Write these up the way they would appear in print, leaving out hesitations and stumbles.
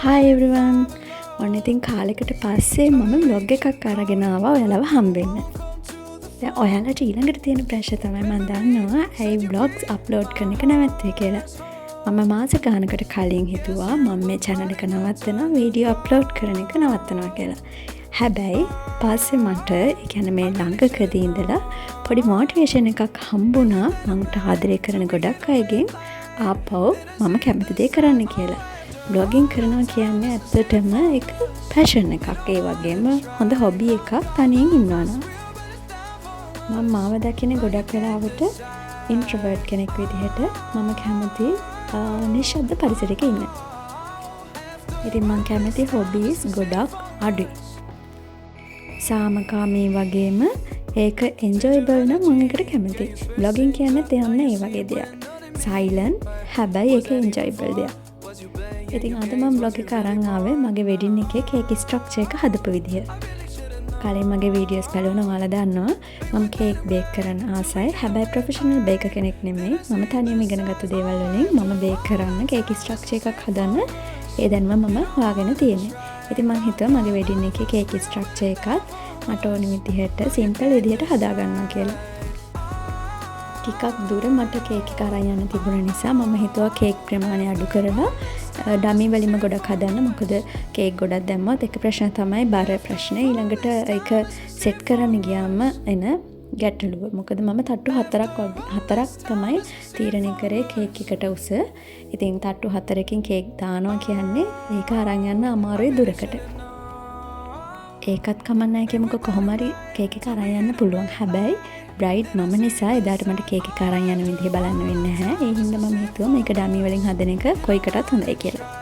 Hi everyone. ඔන්න ඉතින් කාලෙකට පස්සේ මම vlog එකක් අරගෙන ආවා ඔයාලව හම්බෙන්න. දැන් ඔයාලට ඊළඟට තියෙන ප්‍රශ්නේ තමයි මම දන්නවා ඇයි vlogs upload කරන එක නැවැත්තුවේ කියලා. මම මාස ගානකට කලින් හිතුවා මම මේ channel එක නවත්තනවා වීඩියෝ upload කරන එක නවත්තනවා කියලා. හැබැයි පස්සේ මට ඒ කියන්නේ මේ ළඟකදී ඉඳලා පොඩි motivation එකක් හම්බුණා මන්ට ආදරය කරන ගොඩක් අයගෙන් ආපහු මම කැමති දේ කරන්න කියලා. බ්ලොගින් කරනවා කියන්නේ ඇත්තටම එක පැෂන් එකක්. ඒ වගේම හොඳ හොබි එකක් තනියෙන් ඉන්නවනම්. මම මාව දකින ගොඩක් වෙලාවට ඉන්ට්‍රොවර්ට් කෙනෙක් විදිහට මම කැමති නිශ්ශබ්ද පරිසරයක ඉන්න. ඉතින් මම කැමති හොබීස් ගොඩක් අඩුයි. සාමකාමී වගේම ඒක එන්ජොයබල් නම් මම ඒකට කැමතියි. බ්ලොගින් කියන්නේ තේන්න ඒ වගේ දෙයක්. සයිලන්ට් හැබැයි ඒක එන්ජොයබල් දෙයක්. ඉතින් අද මම බ්ලොග් එක අරන් ආවේ මගේ වෙඩින් එකේ කේක් ස්ට්‍රක්චර් එක හදපු විදිය. කලින් මගේ වීඩියෝස් බලන ඔයාලා දන්නවා මම කේක් බේක් කරන්න ආසයි. හැබැයි ප්‍රොෆෙෂනල් බේකර් කෙනෙක් නෙමෙයි. මම තනියම ඉගෙනගත්ත දේවල් වලින් මම බේක් කරන්න කේක් ස්ට්‍රක්චර් එකක් හදන්න ඒ දැන්ම මම හොයාගෙන තියෙන්නේ. ඉතින් මම හිතුවා මගේ වෙඩින් එකේ කේක් ස්ට්‍රක්චර් එකත් මට ඕන විදිහට සිම්පල් විදිහට හදා ගන්නවා කියලා. ටිකක් දුර මට කේක් එක අරන් යන්න තිබුණ නිසා මම හිතුවා කේක් ප්‍රමාණය අඩු කරලා ඩමි වලින්ම ගොඩක් හදන්න. මොකද කේක් ගොඩක් දැම්මොත් එක ප්‍රශ්න තමයි බර ප්‍රශ්නේ. ඊළඟට ඒක සෙට් කරන්න ගියාම එන ගැටලුව. මොකද මම තට්ටු හතරක් තමයි තීරණය කරේ කේක් එකට උස. ඉතින් තට්ටු 4කින් කේක් දානවා කියන්නේ ඒක අරන් යන්න අමාරුයි දුරකට. ඒකත් කමක් නැහැ කියමුකෝ කොහොම හරි කේක් එක අරන් යන්න පුළුවන්. හැබැයි බ්‍රයිඩ් මම නිසා එදාට මට කේක් එක අරන් යන විදිහ බලන්න වෙන්නේ නැහැ. ඒ හින්දා මම හිතුවා මේක ඩමි වලින් හදන එක කොයිකටත් හොඳයි කියලා.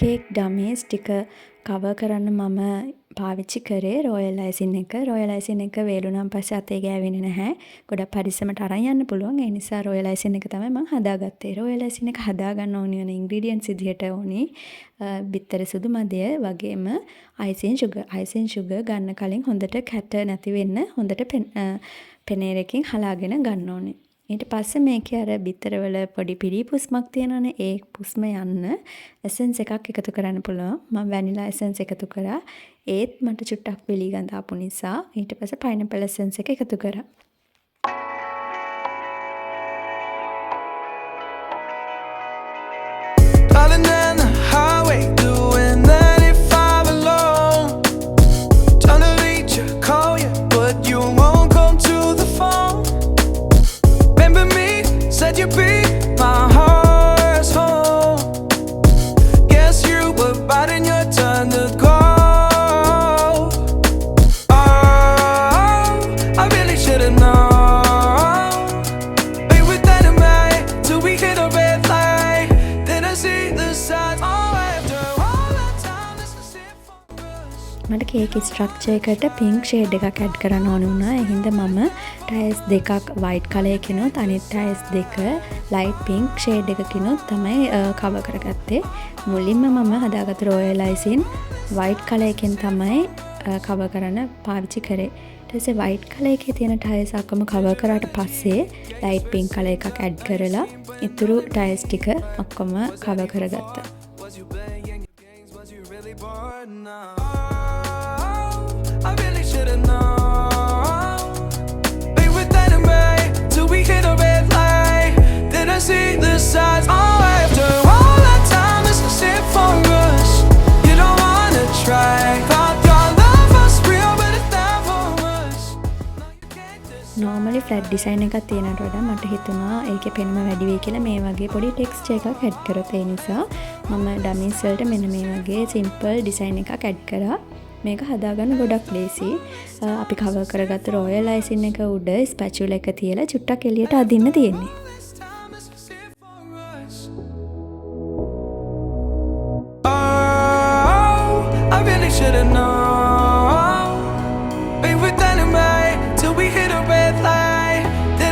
කේක් ඩමීස් ටික කවර් කරන්න මම පාවිච්චි කරේ රොයල් අයිසින් එක. රොයල් අයිසින් එක වේලුණාන් පස්සේ අතේ ගෑවෙන්නේ නැහැ. ගොඩක් පරිස්සමට අරන් යන්න පුළුවන්. ඒ නිසා රොයල් අයිසින් එක තමයි මම හදාගත්තේ. රොයල් අයිසින් එක හදාගන්න ඕනි වෙන ඉන්ග්‍රීඩියන්ට්ස් විදිහට ඕනි බිත්තර සුදු මදය වගේම අයිසින් sugar. අයිසින් sugar ගන්න කලින් හොඳට කැට නැති වෙන්න හොඳට පෙනේරකින් හලාගෙන ගන්න ඕනේ. ඊට පස්සේ මේකේ අර බිත්තරවල පොඩි පිරි පුස්මක් තියෙනවනේ ඒ පුස්ම යන්න එසෙන්ස් එකක් එකතු කරන්න පුළුවන්. මම වැනිලා එසෙන්ස් එකතු කරා. ඒත් මට චුට්ටක් පිලි ගඳ ආපු නිසා ඊට පස්සේ පයිනැපල් එසෙන්ස් එක එකතු කරා. මට කේක් ස්ට්‍රක්චර් එකට පින්ක් ෂේඩ් එකක් ඇඩ් කරන්න ඕන වුණා. ඒ හින්දා මම ටයර්ස් දෙකක් වයිට් කලර් එකකිනුත් අනිත් ටයර්ස් දෙක ලයිට් පින්ක් ෂේඩ් එකකිනුත් තමයි කවර් කරගත්තේ. මුලින්ම මම හදාගත්ත රොයල් අයිසින් වයිට් කලර් එකෙන් තමයි කවර් කරන්න පාවිච්චි කරේ. ඊට පස්සේ වයිට් කලර් එකේ තියෙන ටයර්ස් ඔක්කොම කවර් කරාට පස්සේ ලයිට් පින්ක් කලර් එකක් ඇඩ් කරලා ඉතුරු ටයර්ස් ටික ඔක්කොම කවර් කරගත්තා. I really should've known. Be with that in May till we hit a red light. Then I see the signs. Oh, after all that time, it's just it for us. You don't wanna try. Thought your love was real, but it never was. normally flat design එකක් තියෙනට වඩා මට හිතුණා ඒකේ පෙනුම වැඩි වෙයි කියලා මේ වගේ පොඩි ටෙක්ස්චර් එකක් ඇඩ් කරත් ඒ නිසා මම ඩමීස් වලට මෙන්න මේ වගේ simple design එකක් ඇඩ් කරා. මේක හදාගන්න ගොඩක් ලේසි. අපි කවර් කරගත්ත රොයල් අයිසින් එක උඩ ස්පැචුලා එක තියලා චුට්ටක් එළියට අදින්න තියෙන්නේ. I really should've known. Be with that in May till we hit a red light. Then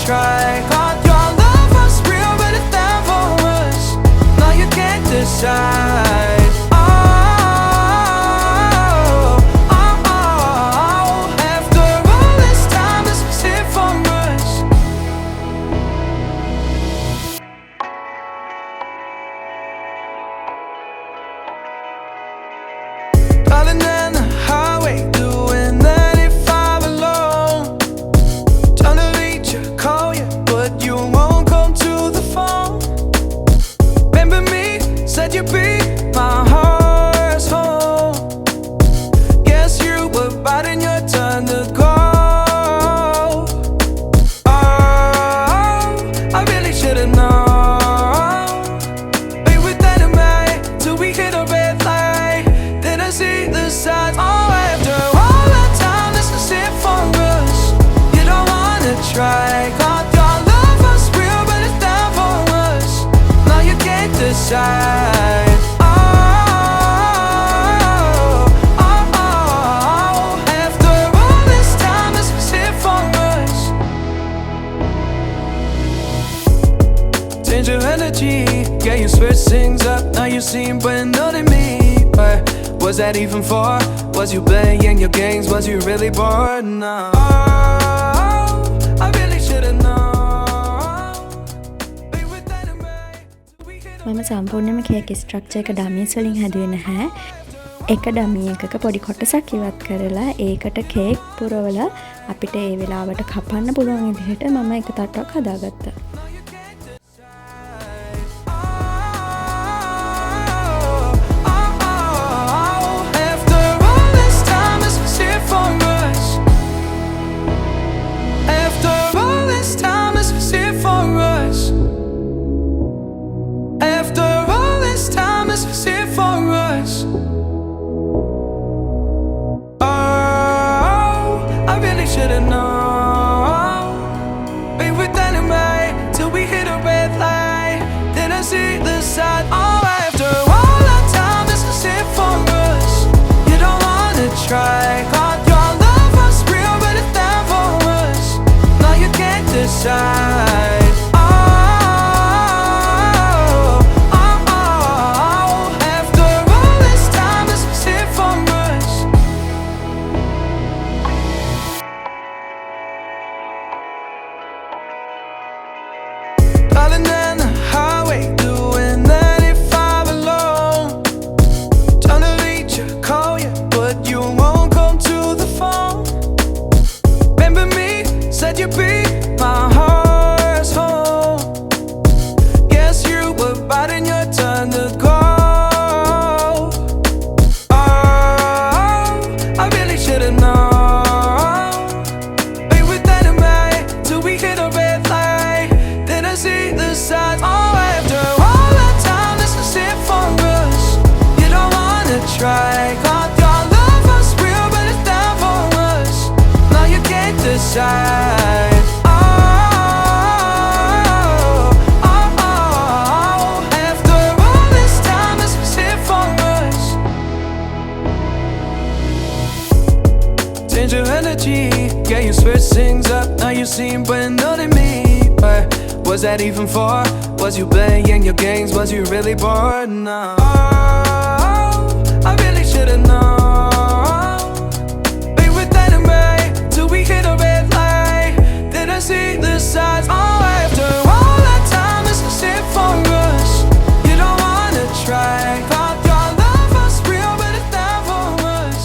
try. Thought your love was real, but it never was. Now you can't decide. Oh, oh, oh. After all this time, this was it for us. Darling, in the highway, doing 95 alone. Trying to reach you, call you, but you won't come to the phone. Remember me, said you'd be my heart's home. Guess you were biding your turn to go. Oh, I really should've known. We were dynamite till we hit a red light. Then I see the signs. Oh, after all that time, this is it for us. You don't wanna try. Thought your love was real, but it never was. Now you can't decide. Oh, oh, oh. After all this time, this was it for us. Change your energy, yeah, you switch things up. Now you seem brand new to me. But was that even for? Was you playing your games? Was you really bored? No. Oh, I really should've known. We were dynamite till we hit a මම සම්පූර්ණයෙන්ම cake structure එක ඩමීස් වලින් හැදුවේ නැහැ. එක ඩමී එකක පොඩි කොටසක් ඉවත් කරලා ඒකට කේක් පුරවලා අපිට ඒ වෙලාවට කපන්න පුළුවන් විදිහට මම එක තට්ටුවක් හදාගත්තා. After all this time, this was it for us. After all this time, this was it for us. After all this time, this was it for us. Oh, I really should've known. We were dynamite till we hit a red light. Then I see the side. Oh, after all that time, this was it for us. You don't wanna try. Thought your love was real, but it never was. Now you can't decide. Oh, oh, oh. After all this time, this was it for us. Darling, in the highway, doing 95 alone. Trying to reach you, call you, but you won't come to the phone. Remember me, said you'd be my heart's home. Guess you were biding your turn to go. Oh, I really should've known. We were dynamite till we hit a red light. Then I see the signs. Oh, after all that time, this is it for us. You don't wanna try. Thought your love was real, but it never was. Now you can't decide. Oh, oh, oh. After all this time, this was it for us. Change your energy, yeah, you switch things up. Now you seem brand new to me. But was that even for? Was you playing your games? Was you really bored? No. Oh, I really should've known. We were dynamite till we hit a red light. Then I see the signs. Oh, after all that time, this was it for us. You don't wanna try. Thought your love was real, but it never was.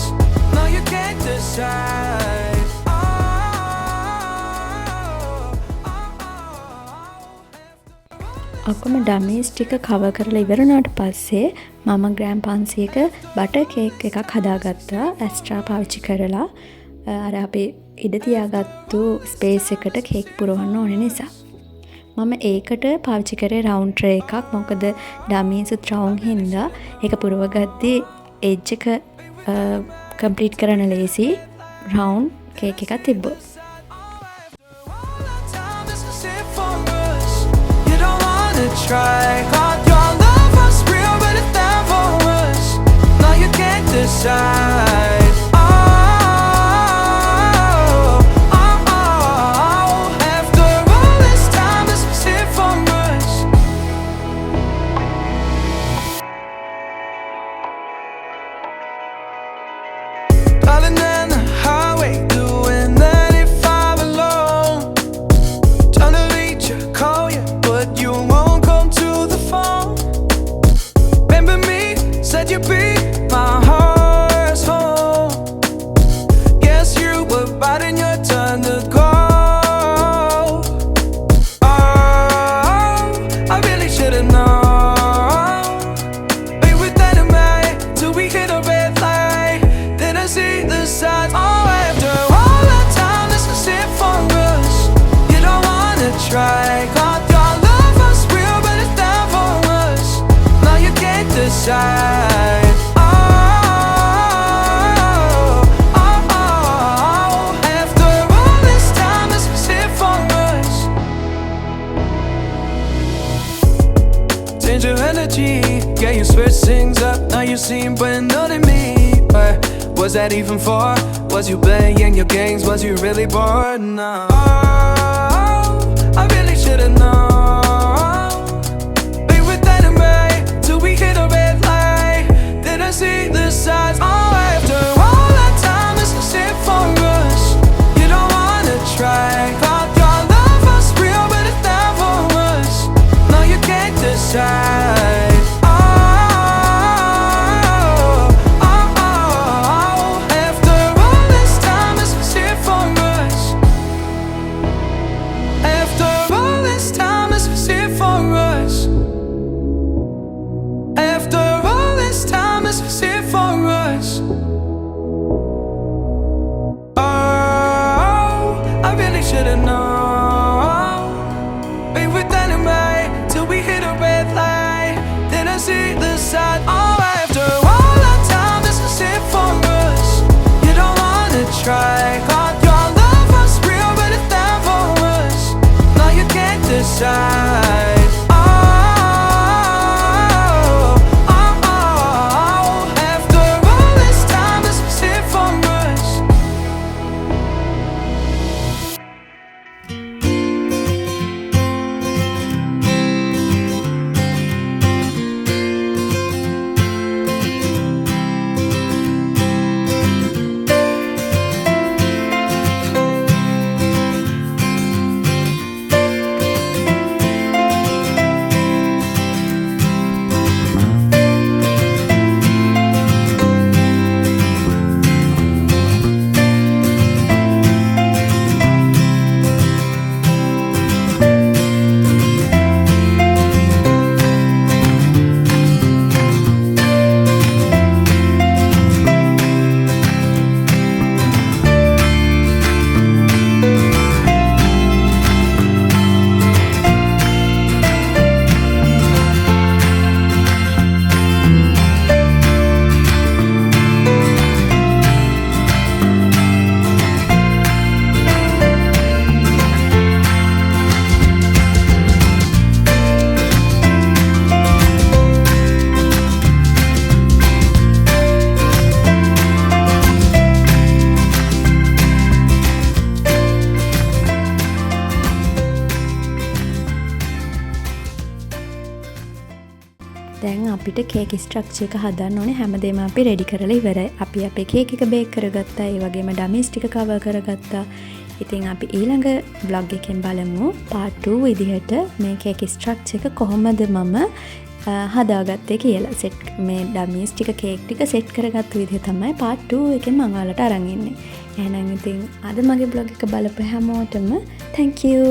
Now you can't decide. Oh, ඔක්කොම ඩමීස් ටික කව කරලා ඉවරනාට පස්සේ මම gram 500ක butter cake එකක් හදාගත්තා astral පාවිච්චි කරලා. අර අපි ඉඩ තියාගත්තු ස්පේස් එකට කේක් පුරවන්න ඕන නිසා. මම ඒකට පාවිච්චි කරේ රවුන්ඩ් ට්‍රේ එකක්. මොකද ඩමීස් රවුන්ඩ් හින්දා ඒක පුරවගද්දී එජ් එක කම්ප්ලීට් කරන්න ලේසි රවුන්ඩ් කේක් එකක් තිබ්බොත්. Try. Thought your love was real, but it never was. Now you can't decide. Oh, oh, oh. After all energy. Yeah, you switch things up, now you seem brand new to me. But was that even for? Was you playing your games? Was you really bored? No. Oh, I really should've known. Be with anime till we hit a red light. Didn't see the signs. Oh, after all that time, it's just it for us. You don't wanna try. Thought your love was real, but it never was. No, you can't decide. Should've known. Be with anime till we hit a red light. Didn't see the side. Oh, after all that time, this is it for us. You don't wanna try. Thought your love was real, but it never was. No, you can't decide. දැන් අපිට cake structure එක හදන්න ඕනේ. හැමදේම අපි ready කරලා ඉවරයි. අපි අපේ කේක් එක බේක් කරගත්තා. ඒ වගේම ඩමීස් ටික කවර් කරගත්තා. ඉතින් අපි ඊළඟ බ්ලොග් එකෙන් බලමු part 2 විදිහට මේ කේක් ස්ට්‍රක්චර් එක කොහොමද මම හදාගත්තේ කියලා. සෙට් මේ ඩමීස් ටික කේක් ටික සෙට් කරගත්ත විදිහ තමයි part 2 එකෙන් මම ඔයාලට අරන් ඉන්නේ. එහෙනම් ඉතින් අද මගේ බ්ලොග් එක බලපු හැමෝටම thank you.